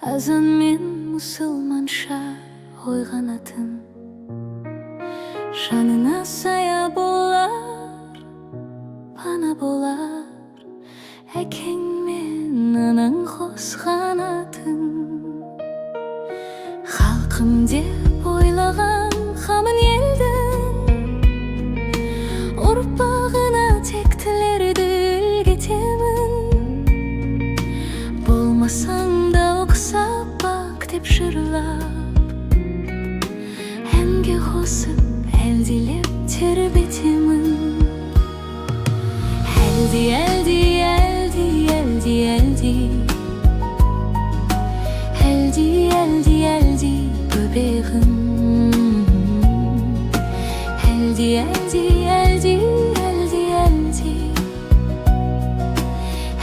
Азан мен мұсылманша ойғанатын, жанына сая болар, пана болар, әкең мен анаң қосқанатын. Халқым деп ойлаған қамын елдің, ұрпағына тектілерді үлгетемін. Болмасаң да ұқсап бақ деп жырлап, әнге қосып әлдилеп тербетемін. Әлди, әлди, әлди, әлди, әлди, әлди, әлди, әлди, бөбегім. Әлди, әлди, әлди, әлди, әлди,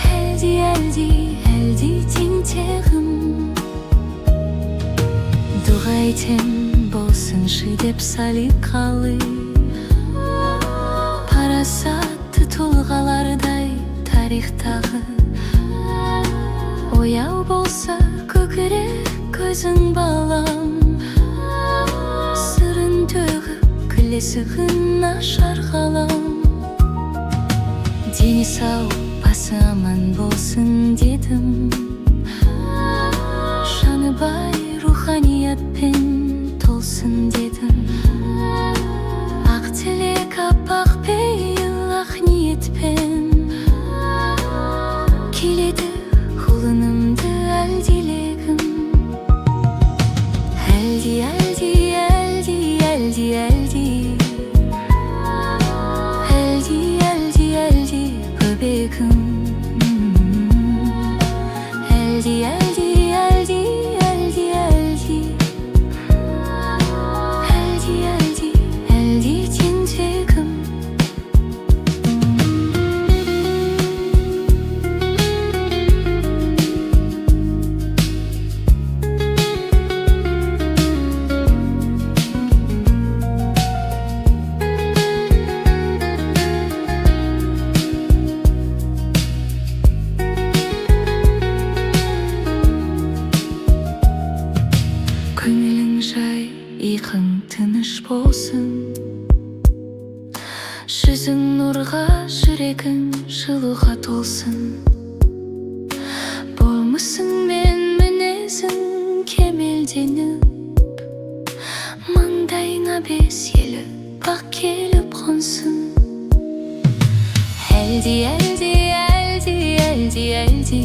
әлди, әлди, әлди, тентегім. Дұға айтем болсыншы деп салиқалы, парасатты тұлғалардай тарихтағы. Ояу болса көкірек көзің балам, сырын төгіп күлесігін ашар қалам. Дені сау, басы аман болсын дедім, жаны бай руханиятпен толсын дедім. Ақ тілек аппақ пейіл ақ ниетпен келеді құлынымды әлдилегім. Әлди, әлди, әлди, әлди, әлди, әлди, әлди, әлди, бөбегім. Әлди, әлди, әлди, әлди, әлди, әлди, әлди, әлди, тентегім. Көңілің жай, иқың тыныш болсын, жүзің нұрға, жүрегің жылуға толсын. Болмысың мен мінезің кемелденіп, маңдайыңа бес елі бақ келіп қонсын. Әлди, әлди, әлди, әлди, әлди,